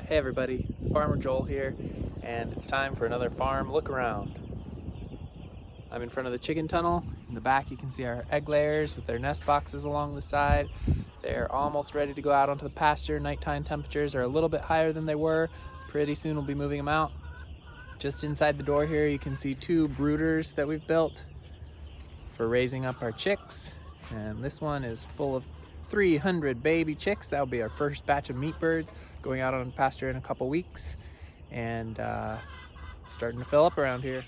Hey everybody, Farmer Joel here, and it's time for another farm look around. I'm in front of the chicken tunnel. In the back you can see our egg layers with their nest boxes along the side. They're almost ready to go out onto the pasture. Nighttime temperatures are a little bit higher than they were. Pretty soon we'll be moving them out. Just inside the door here you can see 2 brooders that we've built for raising up our chicks, and this one is full of 300 baby chicks. That'll be our first batch of meat birds going out on the pasture in a couple weeks, and it's starting to fill up around here.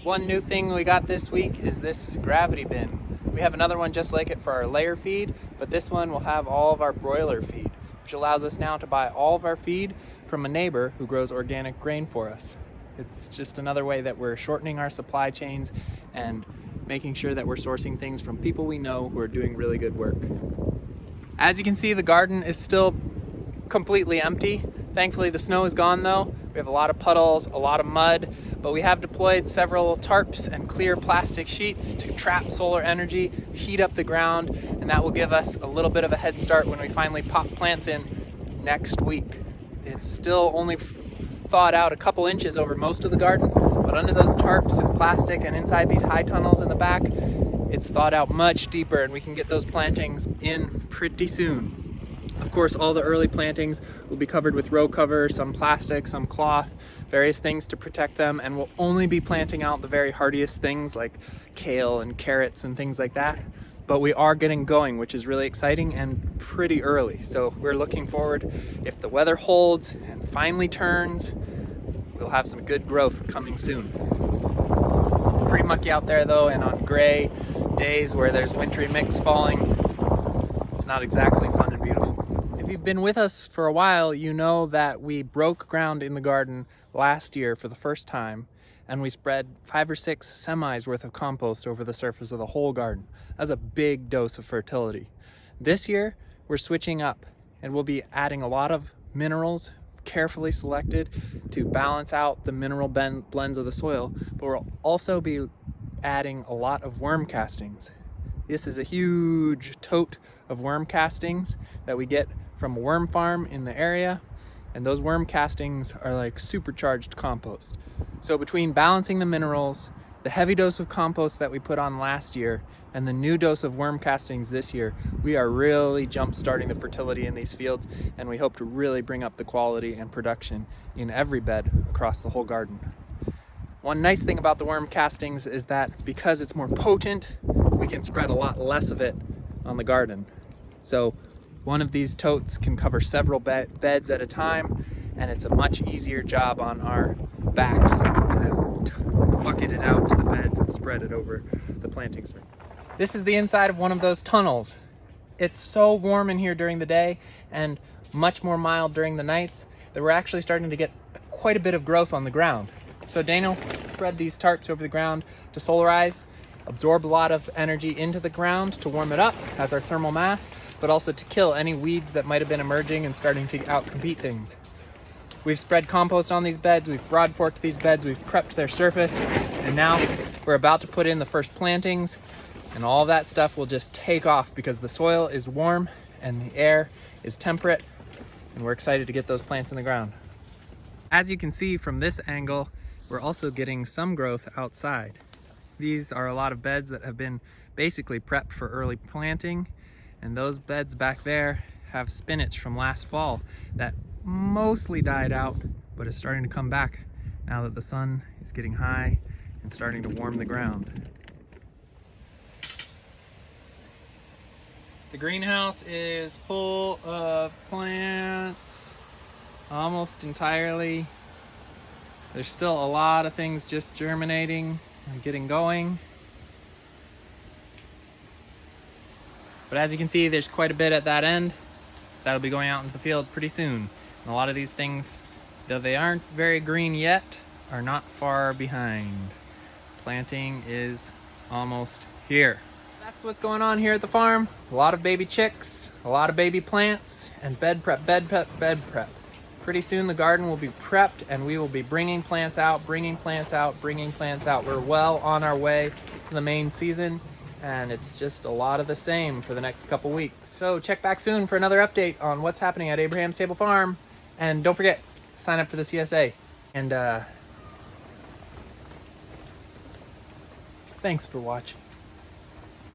One new thing we got this week is this gravity bin. We have another one just like it for our layer feed, but this one will have all of our broiler feed, which allows us now to buy all of our feed from a neighbor who grows organic grain for us. It's just another way that we're shortening our supply chains and making sure that we're sourcing things from people we know who are doing really good work. As you can see, the garden is still completely empty. Thankfully the snow is gone though. We have a lot of puddles, a lot of mud, but we have deployed several tarps and clear plastic sheets to trap solar energy, heat up the ground, and that will give us a little bit of a head start when we finally pop plants in next week. It's still only thawed out a couple inches over most of the garden, but under those tarps and plastic and inside these high tunnels in the back, it's thawed out much deeper and we can get those plantings in pretty soon. Of course, all the early plantings will be covered with row cover, some plastic, some cloth, various things to protect them, and we'll only be planting out the very hardiest things like kale and carrots and things like that. But we are getting going, which is really exciting and pretty early. So we're looking forward, if the weather holds and finally turns, we'll have some good growth coming soon. Pretty mucky out there though, and on gray days where there's wintry mix falling, it's not exactly fun and beautiful. If you've been with us for a while, you know that we broke ground in the garden last year for the first time, and we spread 5 or 6 semis worth of compost over the surface of the whole garden. That's a big dose of fertility. This year, we're switching up, and we'll be adding a lot of minerals, carefully selected to balance out the mineral blends of the soil, but we'll also be adding a lot of worm castings. This is a huge tote of worm castings that we get from a worm farm in the area, and those worm castings are like supercharged compost. So between balancing the minerals, the heavy dose of compost that we put on last year, and the new dose of worm castings this year, we are really jump-starting the fertility in these fields, and we hope to really bring up the quality and production in every bed across the whole garden. One nice thing about the worm castings is that because it's more potent, we can spread a lot less of it on the garden. So one of these totes can cover several beds at a time, and it's a much easier job on our backs to bucket it out to the beds and spread it over the planting surface. This is the inside of one of those tunnels. It's so warm in here during the day and much more mild during the nights that we're actually starting to get quite a bit of growth on the ground. So Daniel spread these tarps over the ground to solarize, absorb a lot of energy into the ground to warm it up as our thermal mass, but also to kill any weeds that might have been emerging and starting to outcompete things. We've spread compost on these beds, we've broad forked these beds, we've prepped their surface, and now we're about to put in the first plantings, and all that stuff will just take off because the soil is warm and the air is temperate, and we're excited to get those plants in the ground. As you can see from this angle, we're also getting some growth outside. These are a lot of beds that have been basically prepped for early planting, and those beds back there have spinach from last fall that mostly died out, but is starting to come back now that the sun is getting high and starting to warm the ground. The greenhouse is full of plants, almost entirely. There's still a lot of things just germinating and getting going. But as you can see, there's quite a bit at that end. That'll be going out into the field pretty soon. And a lot of these things, though they aren't very green yet, are not far behind. Planting is almost here. That's what's going on here at the farm. A lot of baby chicks, a lot of baby plants, and bed prep, bed prep, bed prep. Pretty soon the garden will be prepped and we will be bringing plants out, bringing plants out, bringing plants out. We're well on our way to the main season, and it's just a lot of the same for the next couple weeks. So check back soon for another update on what's happening at Abraham's Table Farm. And don't forget, sign up for the CSA. And thanks for watching.